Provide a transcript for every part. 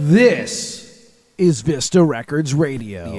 This is Vista Records Radio.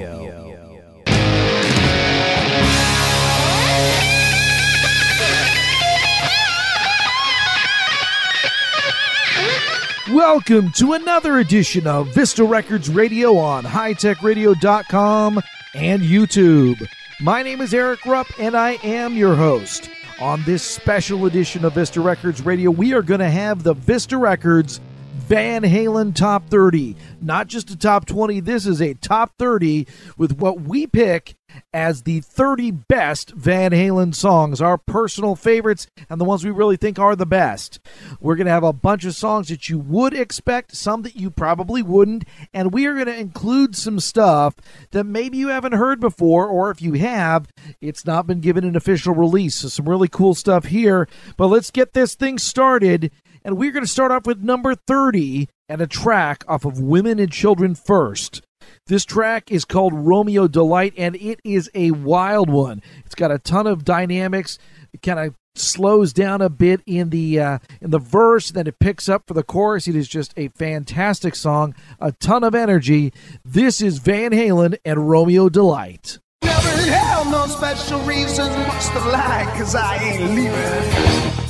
Welcome to another edition of Vista Records Radio on hightechradio.com and YouTube. My name is Erik Rupp, and I am your host. On this special edition of Vista Records Radio, we are going to have the Vista Records Van Halen Top 30. Not just a top 20, this is a top 30 with what we pick as the 30 best Van Halen songs, our personal favorites and the ones we really think are the best. We're going to have a bunch of songs that you would expect, some that you probably wouldn't, and we are going to include some stuff that maybe you haven't heard before, or if you have, it's not been given an official release. So some really cool stuff here, but let's get this thing started. And we're going to start off with number 30 and a track off of Women and Children First. This track is called Romeo Delight, and it is a wild one. It's got a ton of dynamics. It kind of slows down a bit in the verse, then it picks up for the chorus. It is just a fantastic song, a ton of energy. This is Van Halen and Romeo Delight. Never had no special reason much to like, 'cause I ain't leaving.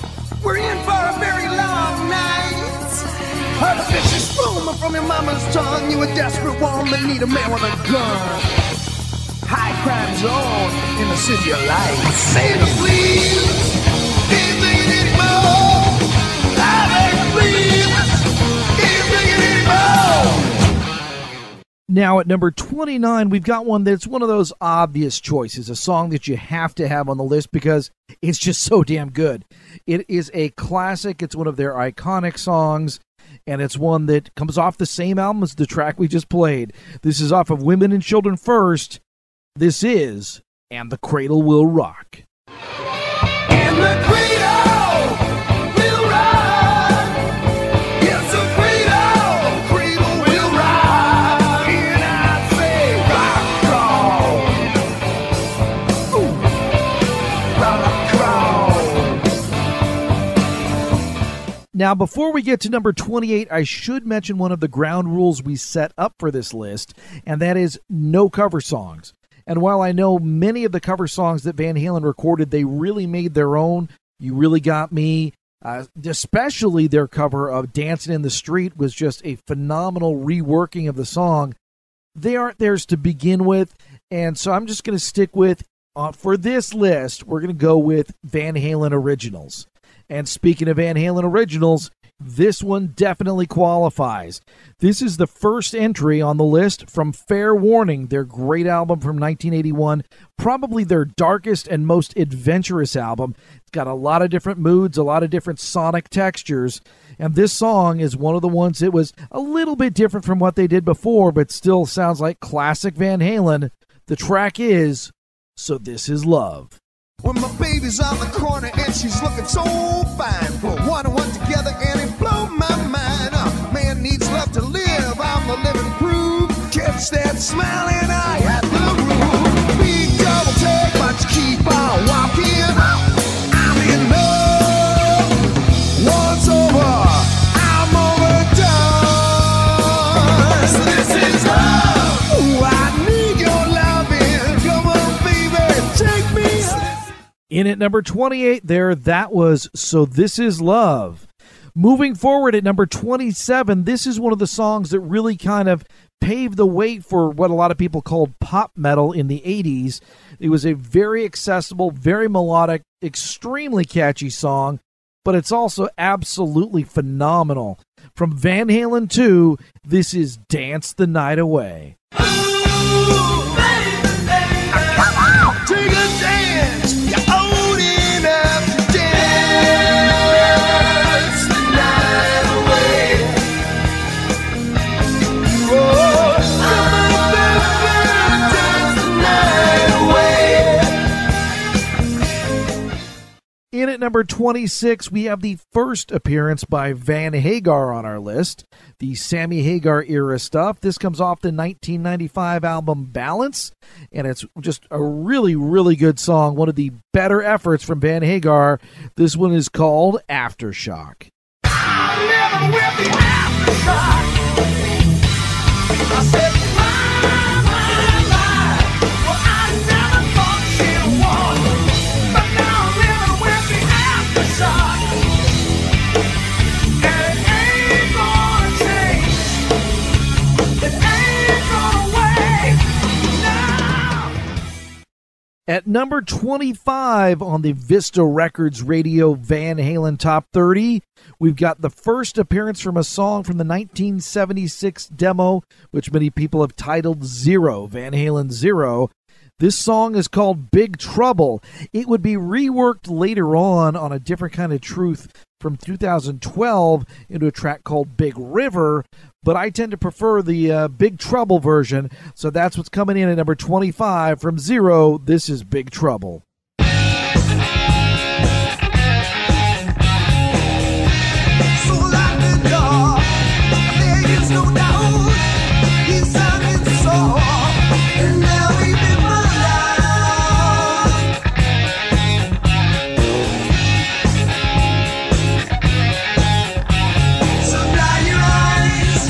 We're in for a very long night. Heard a vicious rumor from your mama's tongue. You a desperate woman, need a man with a gun. High crime zone in the city of lights. Say to please, can't take it anymore. I beg please, can't take it anymore. Now at number 29, we've got one that's one of those obvious choices, a song that you have to have on the list because it's just so damn good. It is a classic. It's one of their iconic songs, and it's one that comes off the same album as the track we just played. This is off of Women and Children First. This is And the Cradle Will Rock. And the cradle will rock. Yes, the cradle will rock. And I say rock crawl. Ooh, rock crawl. Now, before we get to number 28, I should mention one of the ground rules we set up for this list, and that is no cover songs. And while I know many of the cover songs that Van Halen recorded, they really made their own. You Really Got Me, especially their cover of Dancing in the Street was just a phenomenal reworking of the song. They aren't theirs to begin with, and so I'm just going to stick with, for this list, we're going to go with Van Halen Originals. And speaking of Van Halen Originals, this one definitely qualifies. This is the first entry on the list from Fair Warning, their great album from 1981, probably their darkest and most adventurous album. It's got a lot of different moods, a lot of different sonic textures, and this song is one of the ones that was a little bit different from what they did before, but still sounds like classic Van Halen. The track is So This Is Love. When my baby's on the corner and she's looking so fine, put one and one together and it blow my mind. Man needs love to live, I'm the living proof. Catch that smiling eye at the roof. Big double take, but you keep on walking. I'm in love. Once over, I'm overdone. So this is love. Ooh, I need your loving. Come on, baby, take me. In at number 28 there, that was So This Is Love. Moving forward at number 27, this is one of the songs that really kind of paved the way for what a lot of people called pop metal in the 80s. It was a very accessible, very melodic, extremely catchy song, but it's also absolutely phenomenal. From Van Halen 2, this is Dance the Night Away. Ooh, baby, baby. Take a dance. You're old enough to dance the night away. Oh, come on, baby, dance the night away. In at number 26, we have the first appearance by Van Hagar on our list, the Sammy Hagar era stuff. This comes off the 1995 album Balance, and it's just a really, really good song. One of the better efforts from Van Hagar. This one is called Aftershock. I'm living with the aftershock. I said, my, well, I never thought she'd walk, but now I'm living with the aftershock, and it ain't gonna change, it ain't gonna wait, now. At number 25 on the Vista Records Radio Van Halen Top 30, we've got the first appearance from a song from the 1976 demo, which many people have titled Zero, Van Halen Zero. This song is called Big Trouble. It would be reworked later on a Different Kind of Truth from 2012 into a track called Big River, but I tend to prefer the Big Trouble version, so that's what's coming in at number 25 from Zero. This is Big Trouble. So lock the door, there is no doubt, he's sounding sore, and now we've been my so dry your eyes,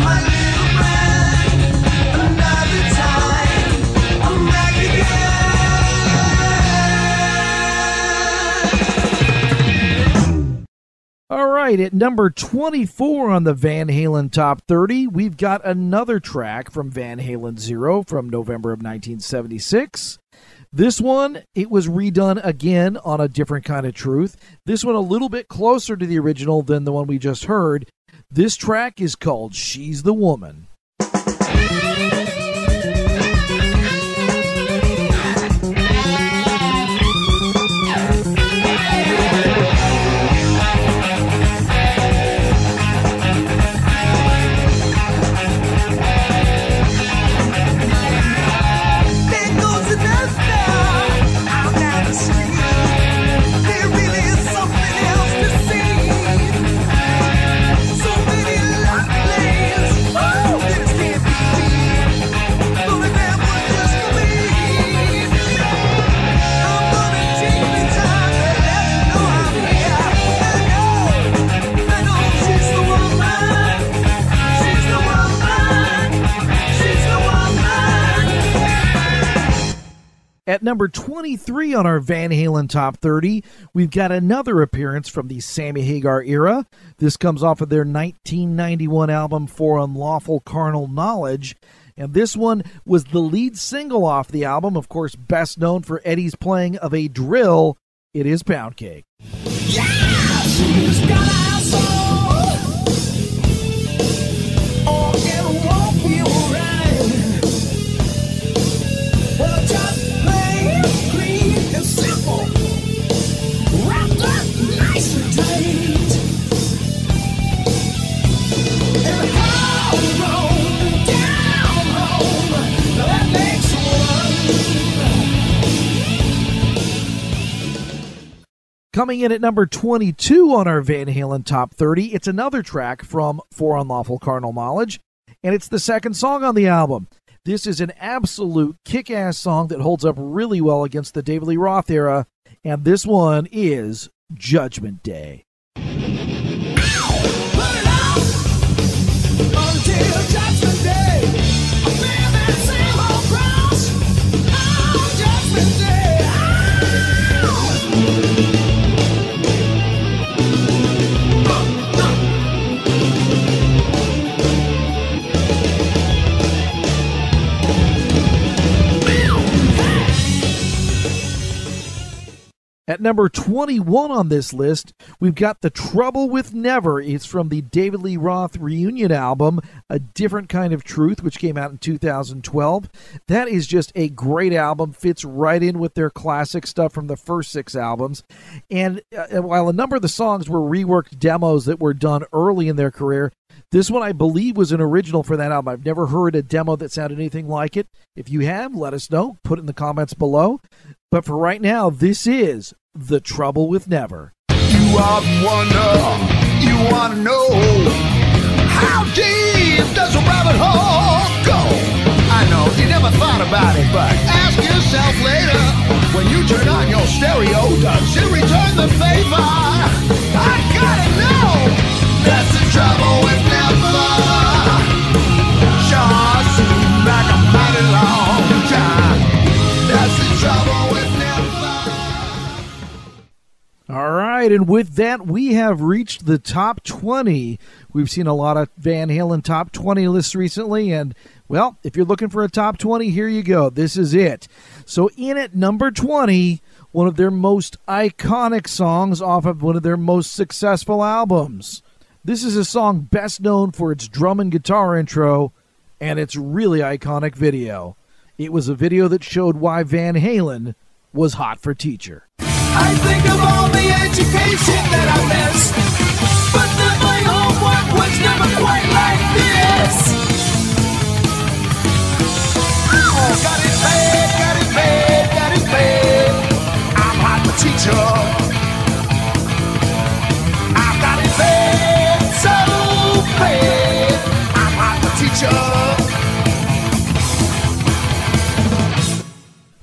my little friend, another time, I'm back again. All right, at number 24 on the Van Halen Top 30, we've got another track from Van Halen Zero from November of 1976. This one, it was redone again on A Different Kind of Truth. This one a little bit closer to the original than the one we just heard. This track is called She's the Woman. There goes another star out down the street. There really is something else to see. So many locked lanes, oh, this can't be me. Only that one just for me. I'm gonna take the time to let you know I'm here. I know she's the woman. She's the woman. She's the woman. At number 23 on our Van Halen Top 30, we've got another appearance from the Sammy Hagar era. This comes off of their 1991 album For Unlawful Carnal Knowledge, and this one was the lead single off the album, of course best known for Eddie's playing of a drill. It is Pound Cake. Yeah, she's got a soul. Oh, it won't feel right. Well, just plain, clean, and simple. Wrapped up nice and tight. And home, down home, that makes one. Coming in at number 22 on our Van Halen Top 30, it's another track from For Unlawful Carnal Knowledge, and it's the second song on the album. This is an absolute kick-ass song that holds up really well against the David Lee Roth era, and this one is Judgment Day. Put it out until Judgment Day. I bear that same old cross on Judgment Day. At number 21 on this list, we've got The Trouble with Never. It's from the David Lee Roth reunion album, A Different Kind of Truth, which came out in 2012. That is just a great album, fits right in with their classic stuff from the first 6 albums. And while a number of the songs were reworked demos that were done early in their career, this one I believe was an original for that album. I've never heard a demo that sounded anything like it. If you have, let us know. Put it in the comments below. But for right now, this is The Trouble with Never. You often wonder, you want to know, how deep does a rabbit hole go? I know you never thought about it, but ask yourself later. When you turn on your stereo, does it return the favor? I gotta know. That's the trouble with never. Sure. right, and with that, we have reached the top 20. We've seen a lot of Van Halen top 20 lists recently, and, well, if you're looking for a top 20, here you go. This is it. So in at number 20, one of their most iconic songs off of one of their most successful albums. This is a song best known for its drum and guitar intro and its really iconic video. It was a video that showed why Van Halen was hot for teacher. I think of all the education that I missed, but then my homework was never quite like this. Oh, got it bad, got it bad, got it bad. I'm hot for teacher. I got it bad, so bad. I'm hot for teacher.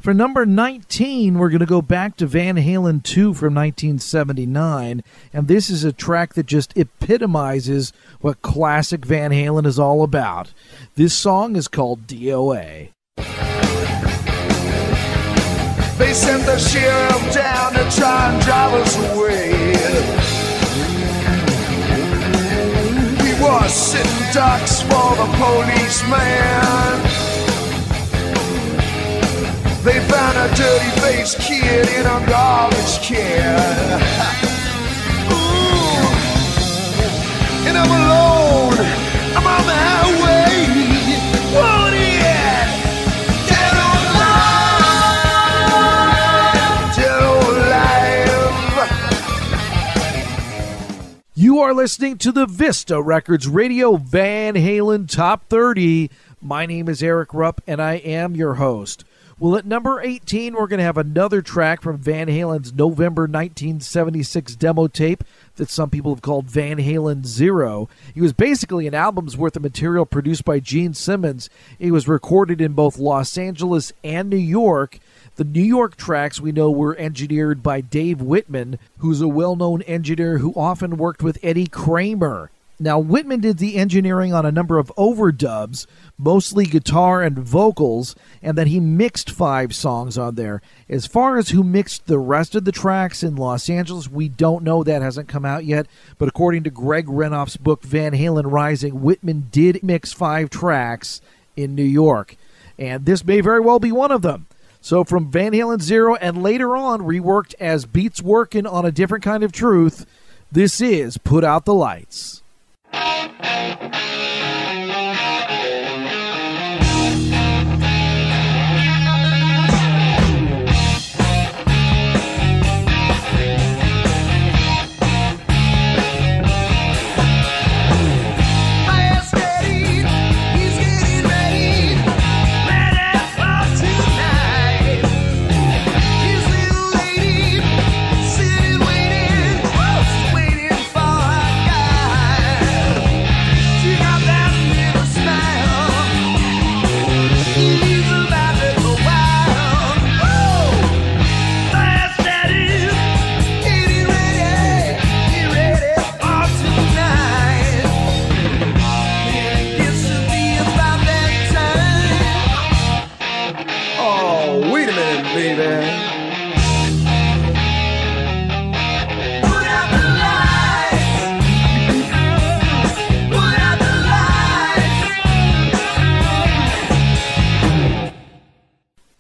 For number 19, we're going to go back to Van Halen 2 from 1979, and this is a track that just epitomizes what classic Van Halen is all about. This song is called DOA. They sent the sheriff down to try and drive us away. He was sitting ducks for the policeman. They found a dirty-faced kid in a garbage can. Ooh. And I'm alone. I'm on the highway. Whoa, yeah. Dead or alive. Dead or alive. You are listening to the Vista Records Radio Van Halen Top 30. My name is Erik Rupp, and I am your host. Well, at number 18, we're going to have another track from Van Halen's November 1976 demo tape that some people have called Van Halen Zero. It was basically an album's worth of material produced by Gene Simmons. It was recorded in both Los Angeles and New York. The New York tracks we know were engineered by Dave Whitman, who's a well-known engineer who often worked with Eddie Kramer. Now, Whitman did the engineering on a number of overdubs, mostly guitar and vocals, and then he mixed 5 songs on there. As far as who mixed the rest of the tracks in Los Angeles, we don't know. That hasn't come out yet. But according to Greg Renoff's book, Van Halen Rising, Whitman did mix 5 tracks in New York. And this may very well be one of them. So from Van Halen Zero, and later on reworked as Beats Workin' on a Different Kind of Truth, this is Put Out the Lights.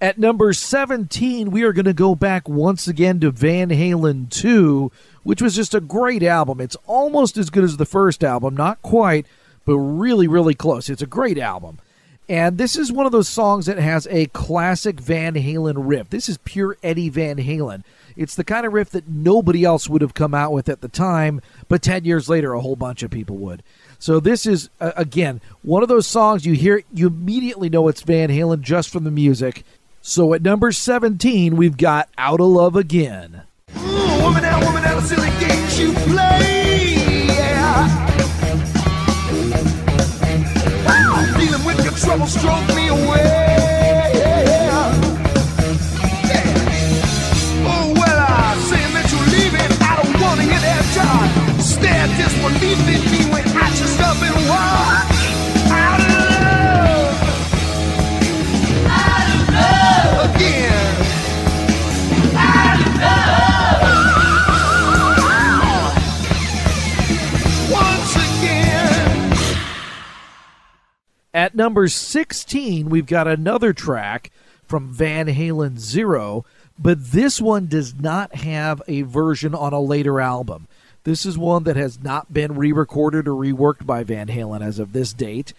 At number 17, we are going to go back once again to Van Halen 2, which was just a great album. It's almost as good as the first album, not quite, but really, really close. It's a great album. And this is one of those songs that has a classic Van Halen riff. This is pure Eddie Van Halen. It's the kind of riff that nobody else would have come out with at the time, but 10 years later, a whole bunch of people would. So this is, again, one of those songs you hear, you immediately know it's Van Halen just from the music. So at number 17, we've got Out of Love Again. Ooh, woman, that silly games you play, yeah. Wow, dealing with your trouble, stroke me away, yeah. Oh, well, saying that you're leaving, I don't want to hear that talk. Stare disbelief in me when I just up and walk. Out of love. Out of love again. Out of love. once again. At number 16, we've got another track from Van Halen, Zero, but this one does not have a version on a later album. This is one that has not been re-recorded or reworked by Van Halen as of this date,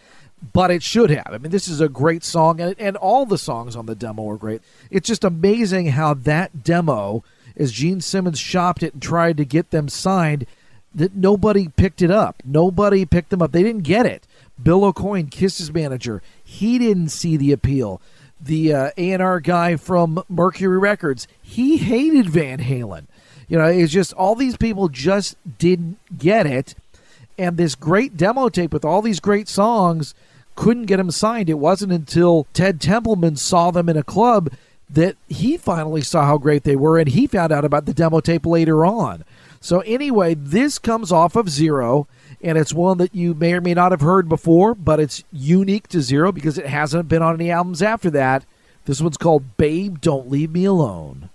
but it should have. I mean, this is a great song, and all the songs on the demo are great. It's just amazing how that demo, as Gene Simmons shopped it and tried to get them signed, that nobody picked it up. Nobody picked them up. They didn't get it. Bill O'Coin, Kiss's manager, he didn't see the appeal. The A&R guy from Mercury Records, he hated Van Halen. You know, it's just all these people just didn't get it. And this great demo tape with all these great songs couldn't get him signed. It wasn't until Ted Templeman saw them in a club that he finally saw how great they were, and he found out about the demo tape later on. So anyway, this comes off of Zero, and it's one that you may or may not have heard before, but it's unique to Zero because it hasn't been on any albums after that. This one's called Babe, Don't Leave Me Alone.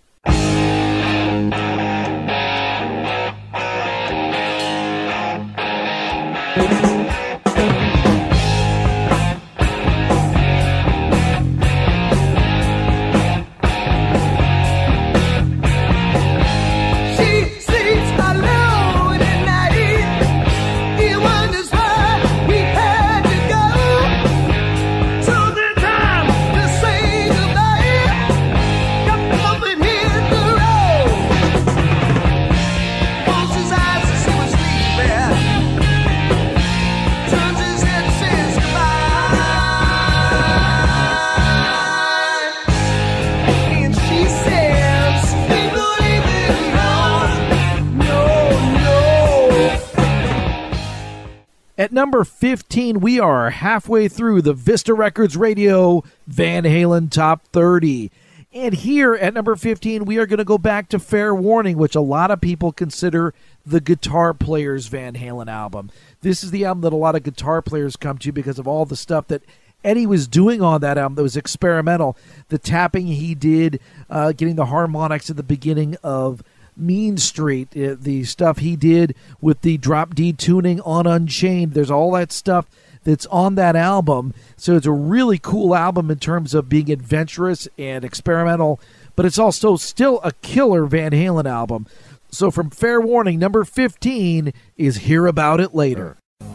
At number 15, we are halfway through the Vista Records Radio Van Halen Top 30. And here at number 15, we are going to go back to Fair Warning, which a lot of people consider the Guitar Player's Van Halen album. This is the album that a lot of guitar players come to because of all the stuff that Eddie was doing on that album that was experimental. The tapping he did, getting the harmonics at the beginning of Mean Street, the stuff he did with the drop D tuning on Unchained. There's all that stuff that's on that album. So it's a really cool album in terms of being adventurous and experimental, but it's also still a killer Van Halen album. So from Fair Warning, number 15 is Hear About It Later. See,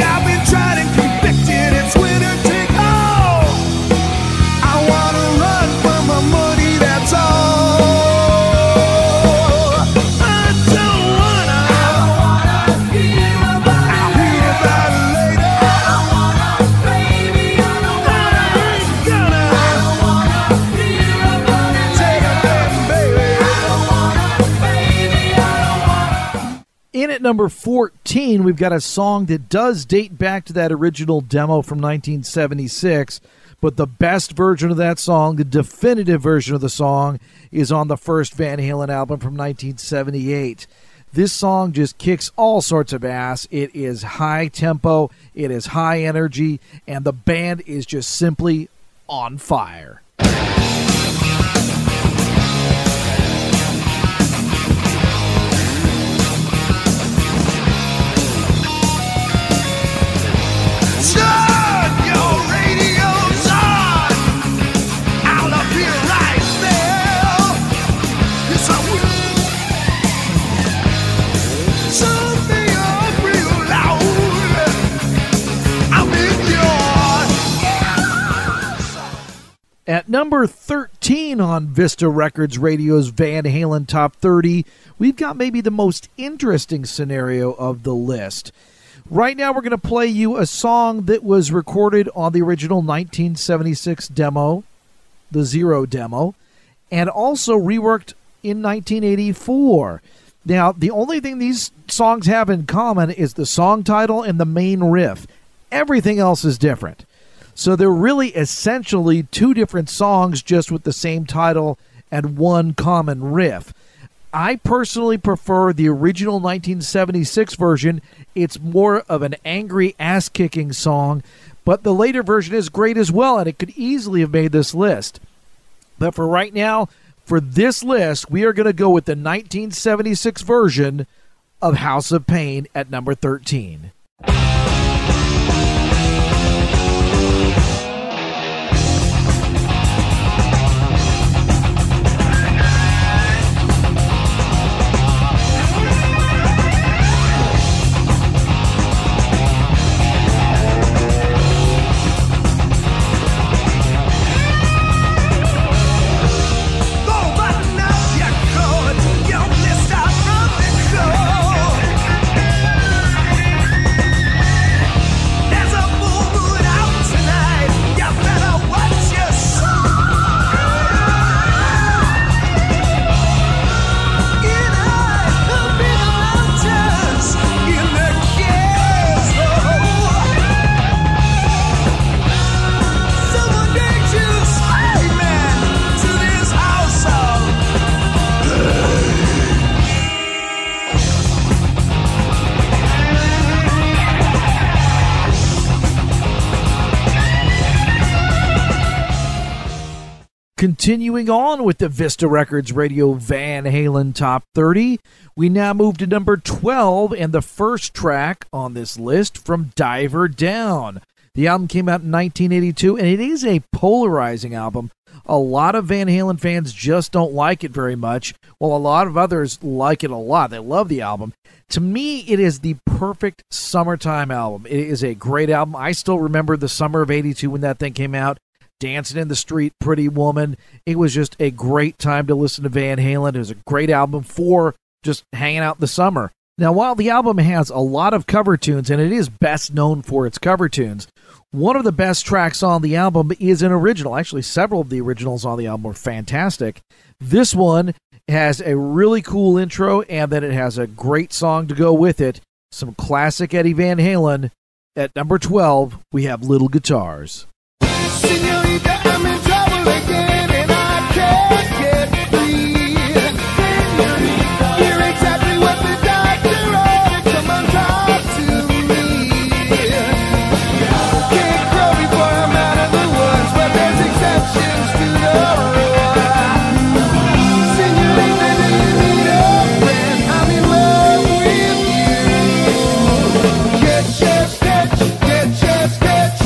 I've been trying to keep it. It's winner take all. I want to run for my money, that's all. In at number 14, we've got a song that does date back to that original demo from 1976, but the best version of that song, the definitive version of the song, is on the first Van Halen album from 1978. This song just kicks all sorts of ass. It is high tempo, it is high energy, and the band is just simply on fire. At number 13 on Vista Records Radio's Van Halen Top 30, we've got maybe the most interesting scenario of the list. Right now we're going to play you a song that was recorded on the original 1976 demo, the Zero demo, and also reworked in 1984. Now, the only thing these songs have in common is the song title and the main riff. Everything else is different. So they're really essentially two different songs just with the same title and one common riff. I personally prefer the original 1976 version. It's more of an angry ass-kicking song, but the later version is great as well, and it could easily have made this list. But for right now, for this list, we are going to go with the 1976 version of House of Pain at number 13. Continuing on with the Vista Records Radio Van Halen Top 30, we now move to number 12 and the first track on this list from Diver Down. The album came out in 1982, and it is a polarizing album. A lot of Van Halen fans just don't like it very much, while a lot of others like it a lot. They love the album. To me, it is the perfect summertime album. It is a great album. I still remember the summer of 82 when that thing came out. Dancing in the Street, Pretty Woman. It was just a great time to listen to Van Halen. It was a great album for just hanging out in the summer. Now, while the album has a lot of cover tunes, and it is best known for its cover tunes, one of the best tracks on the album is an original. Actually, several of the originals on the album are fantastic. This one has a really cool intro, and then it has a great song to go with it. Some classic Eddie Van Halen. At number 12, we have Little Guitars. Señorita, I'm in trouble again and I can't get free. Señorita, you're exactly what the doctor ordered. Come on, talk to me. Can't grow before I'm out of the woods, but there's exceptions to the rule. Señorita, do you need a friend? I'm in love with you. Get your sketch, get your sketch,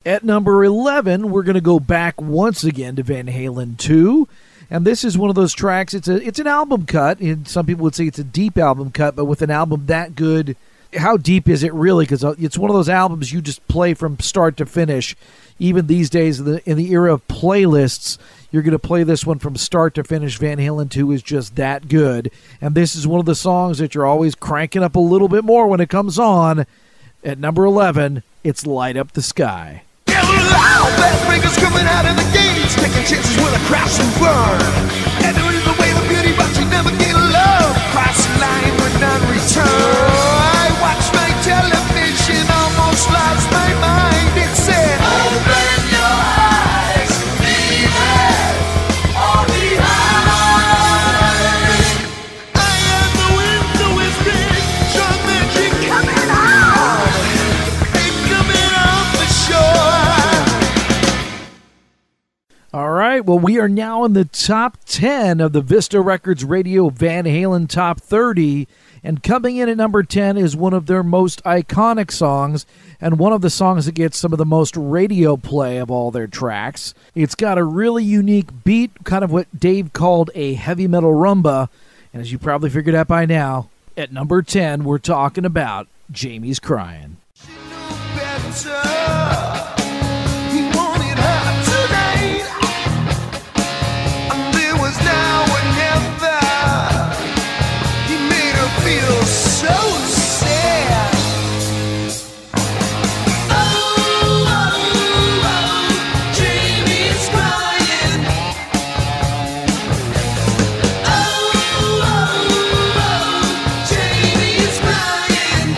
At number 11, we're going to go back once again to Van Halen 2, and this is one of those tracks. It's an album cut, and some people would say it's a deep album cut, but with an album that good, how deep is it really? Because it's one of those albums you just play from start to finish. Even these days, in the era of playlists, you're going to play this one from start to finish. Van Halen 2 is just that good, and this is one of the songs that you're always cranking up a little bit more when it comes on. At number 11, it's Light Up the Sky. Backbreakers coming out of the gates, taking chances with a crash and burn. And there is a way of beauty, but you never get love. Cross the line with none return. I watched my television, almost lost my mind. It said, open your eyes, be red or be high. I am the wind, so it's big, strong magic coming out. Ain't coming out for sure. All right, well, we are now in the top 10 of the Vista Records Radio Van Halen Top 30, and coming in at number 10 is one of their most iconic songs, and one of the songs that gets some of the most radio play of all their tracks. It's got a really unique beat, kind of what Dave called a heavy metal rumba, and as you probably figured out by now, at number 10, we're talking about Jamie's Crying. She knew better. He wanted her tonight. And there was now or never. He made her feel so sad. Oh, Jamie's crying. Oh, Jamie's crying.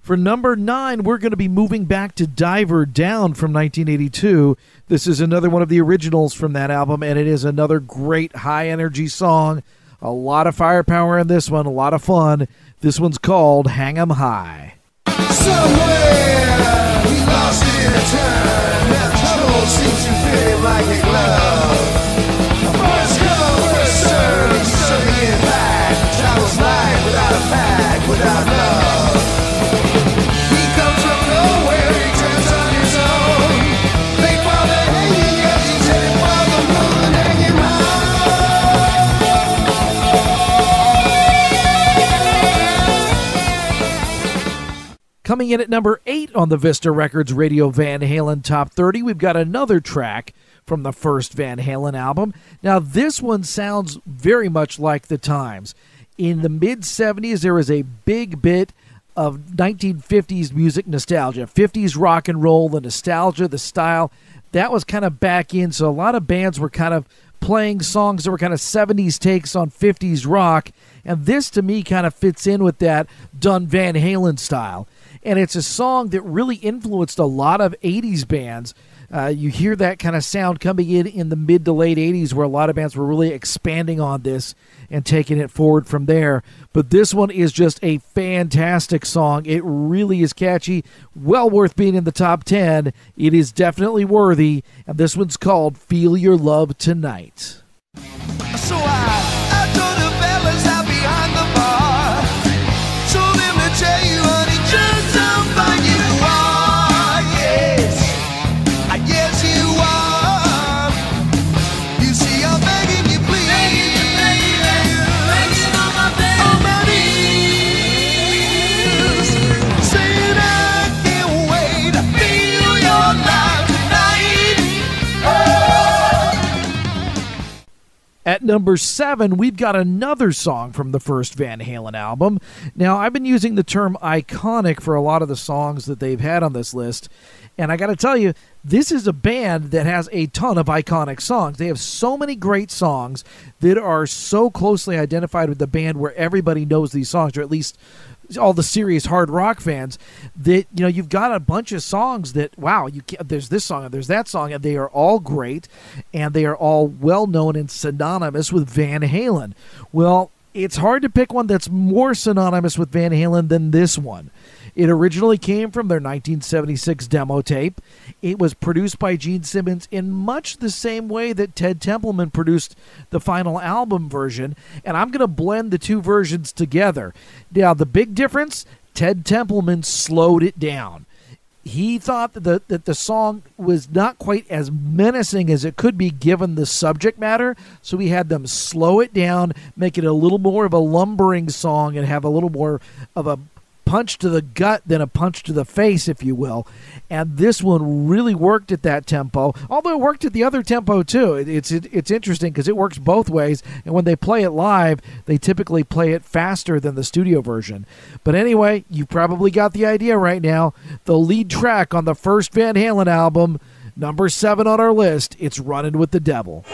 For number 9, we're going to be moving back to Diver Down from 1982. This is another one of the originals from that album, and it is another great high-energy song. A lot of firepower in this one, a lot of fun. This one's called Hang 'Em High. Somewhere he lost it in a turn. That trouble seems to fit him like a glove. First come, first serve. He's serving it back. Travels Coming in at number 8 on the Vista Records Radio Van Halen Top 30, we've got another track from the first Van Halen album. Now, this one sounds very much like the times. In the mid-'70s, there was a big bit of 1950s music nostalgia, 50s rock and roll, the nostalgia, the style. That was kind of back in, so a lot of bands were kind of playing songs that were kind of 70s takes on 50s rock, and this, to me, kind of fits in with that done Van Halen style. And it's a song that really influenced a lot of 80s bands. You hear that kind of sound coming in the mid to late 80s, where a lot of bands were really expanding on this and taking it forward from there. But this one is just a fantastic song. It really is catchy, well worth being in the top 10. It is definitely worthy, and this one's called Feel Your Love Tonight. So I told the fellas out behind the bar, told them to tell you, honey, just how fine you are. Yes, yes you are. You see, I'm begging you, please, begging on my knees, saying I can't wait to feel your love tonight. At number 7, we've got another song from the first Van Halen album. Now, I've been using the term iconic for a lot of the songs that they've had on this list, and I got to tell you, this is a band that has a ton of iconic songs. They have so many great songs that are so closely identified with the band where everybody knows these songs, or at least all the serious hard rock fans, that, you know, you've got a bunch of songs that, wow, there's this song and there's that song, and they are all great, and they are all well known and synonymous with Van Halen. Well, it's hard to pick one that's more synonymous with Van Halen than this one. It originally came from their 1976 demo tape. It was produced by Gene Simmons in much the same way that Ted Templeman produced the final album version, and I'm going to blend the two versions together. Now, the big difference, Ted Templeman slowed it down. He thought that the song was not quite as menacing as it could be given the subject matter, so he had them slow it down, make it a little more of a lumbering song, and have a little more of a punch to the gut than a punch to the face, if you will. And this one really worked at that tempo, although it worked at the other tempo too. It's interesting because it works both ways, and when they play it live, they typically play it faster than the studio version. But anyway, you probably got the idea right now. The lead track on the first Van Halen album, number 7 on our list, it's Running with the Devil.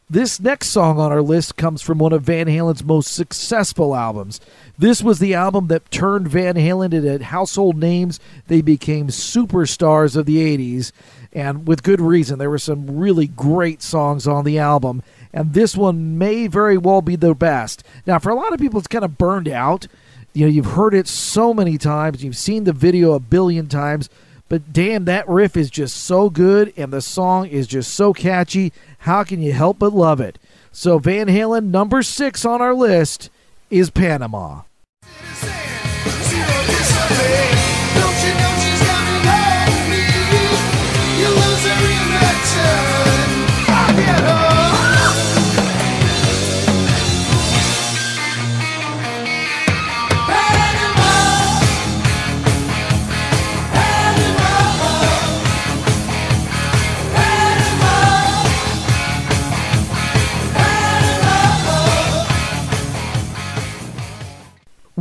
This next song on our list comes from one of Van Halen's most successful albums. This was the album that turned Van Halen into household names. They became superstars of the 80s, and with good reason. There were some really great songs on the album, and this one may very well be the best. Now, for a lot of people, it's kind of burned out. You know, you've heard it so many times. You've seen the video a billion times. But damn, that riff is just so good, and the song is just so catchy. How can you help but love it? So Van Halen, number 6 on our list, is Panama.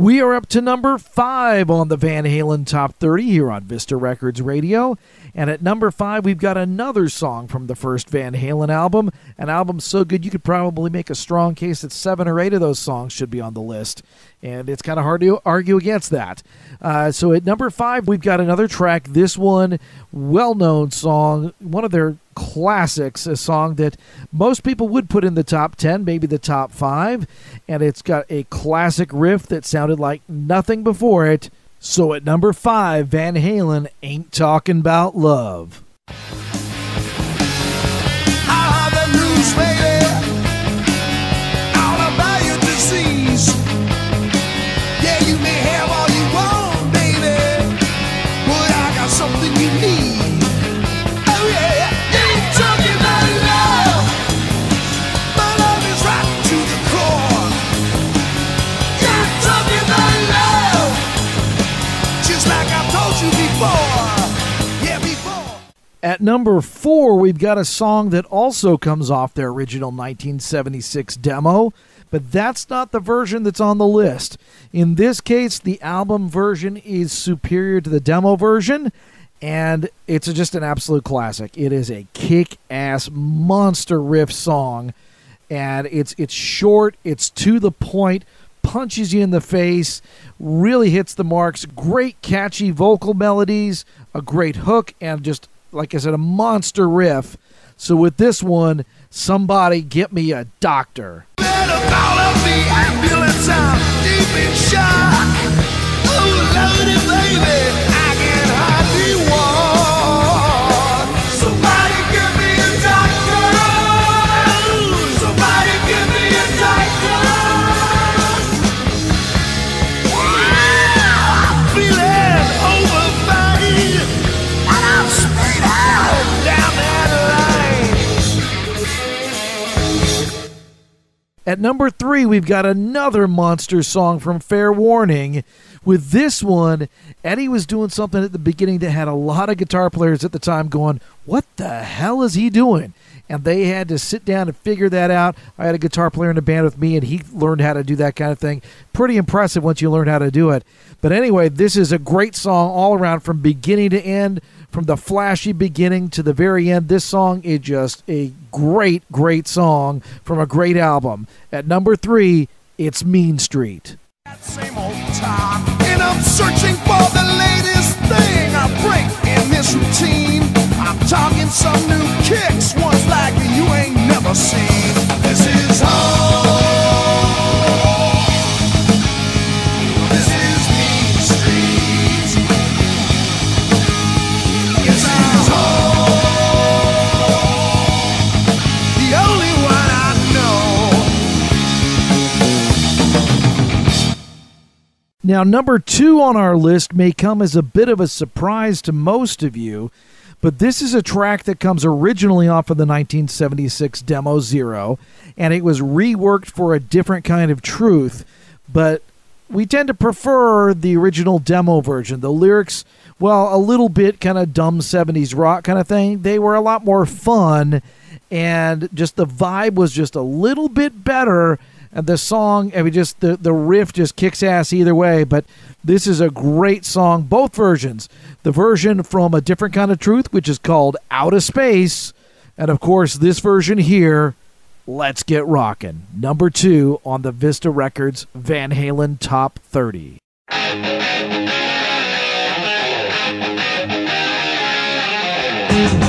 We are up to number 5 on the Van Halen Top 30 here on Vista Records Radio. And at number 5, we've got another song from the first Van Halen album. An album so good you could probably make a strong case that 7 or 8 of those songs should be on the list. And it's kind of hard to argue against that. So at number 5, we've got another track. This one, well-known song, one of their classics, a song that most people would put in the top 10, maybe the top 5. And it's got a classic riff that sounded like nothing before it. So at number 5, Van Halen, Ain't Talking About Love. I have the news, baby, all about your disease. Yeah, you may have all you want, baby, but I got something you need. Oh yeah, ain't talking about love. My love is right to the core. Ain't talking about love, just like I told you before. Yeah, before. At number 4, we've got a song that also comes off their original 1976 demo, but that's not the version that's on the list. In this case, the album version is superior to the demo version, and it's just an absolute classic. It is a kick-ass monster riff song, and it's short, it's to the point, punches you in the face, really hits the marks, great catchy vocal melodies, a great hook, and just, like I said, a monster riff. So with this one, Somebody Get Me a Doctor. Better call up the ambulance, I'm deep in shock. Oh, Lordy, baby, I can hardly walk. Somebody give me a doctor. Somebody give me a doctor. Wow, I'm feeling overvalued, and I'm straight out down that line. At number 3, we've got another monster song from Fair Warning. With this one, Eddie was doing something at the beginning that had a lot of guitar players at the time going, what the hell is he doing? And they had to sit down and figure that out. I had a guitar player in the band with me, and he learned how to do that kind of thing. Pretty impressive once you learn how to do it. But anyway, this is a great song all around from beginning to end, from the flashy beginning to the very end. This song is just a great, great song from a great album. At number 3, it's Mean Street. That same old talk, and I'm searching for the latest thing I break in this routine. I'm talking some new kicks, ones like you ain't never seen. This is home. This is Mean Street. This is home. The only one I know. Now, number 2 on our list may come as a bit of a surprise to most of you, but this is a track that comes originally off of the 1976 demo Zero, and it was reworked for a different kind of truth, but we tend to prefer the original demo version. The lyrics, well, a little bit kind of dumb 70s rock kind of thing. They were a lot more fun, and just the vibe was just a little bit better. And the song, I mean, just the riff just kicks ass either way. But this is a great song, both versions. The version from A Different Kind of Truth, which is called Out of Space. And, of course, this version here, Let's Get Rockin'. Number 2 on the Vista Records Van Halen Top 30. Just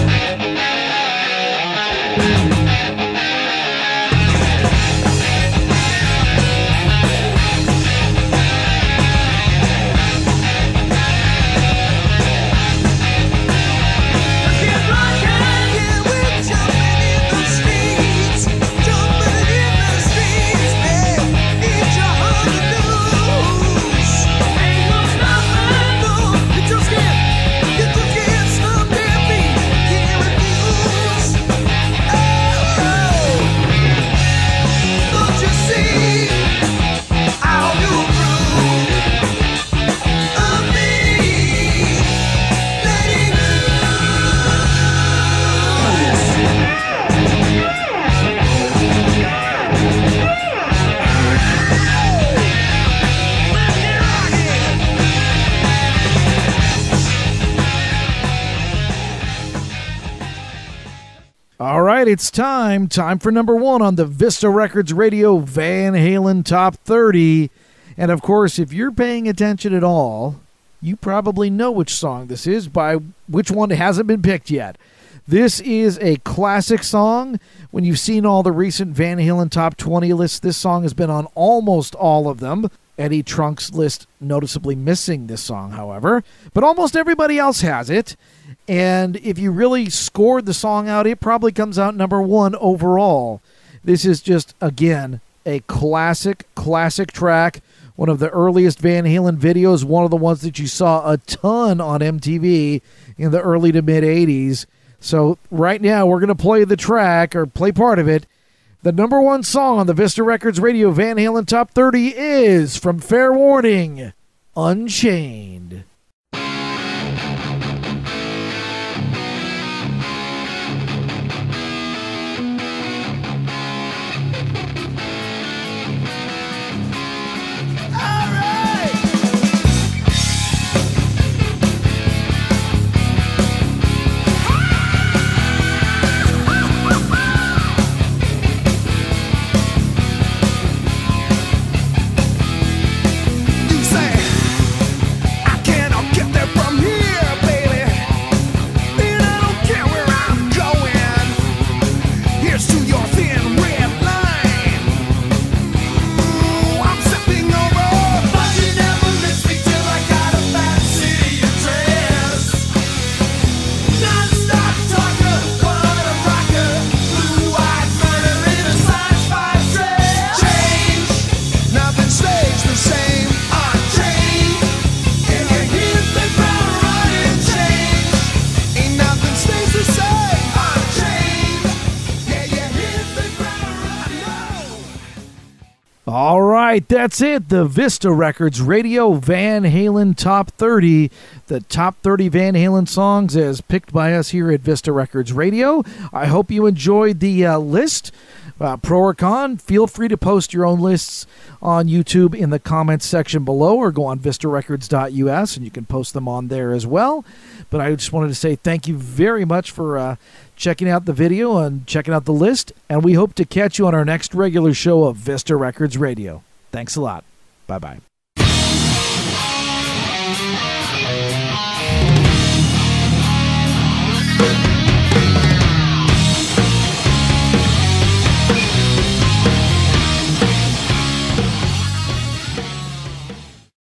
right, it's time for number 1 on the Vista Records Radio Van Halen Top 30. And of course, if you're paying attention at all, you probably know which song this is by which one hasn't been picked yet. This is a classic song. When you've seen all the recent Van Halen Top 20 lists, this song has been on almost all of them. Eddie Trunk's list noticeably missing this song, however. But almost everybody else has it. And if you really scored the song out, it probably comes out number 1 overall. This is just, again, a classic track. One of the earliest Van Halen videos, one of the ones that you saw a ton on MTV in the early to mid-'80s. So right now we're going to play the track, or play part of it. The number 1 song on the Vista Records Radio Van Halen Top 30 is, from Fair Warning, Unchained. All right, that's it. The Vista Records Radio Van Halen Top 30. The top 30 Van Halen songs as picked by us here at Vista Records Radio. I hope you enjoyed the list. Pro or con, feel free to post your own lists on YouTube in the comments section below, or go on vistarecords.us and you can post them on there as well. But I just wanted to say thank you very much for checking out the video and checking out the list, and we hope to catch you on our next regular show of Vista Records Radio. Thanks a lot. Bye-bye.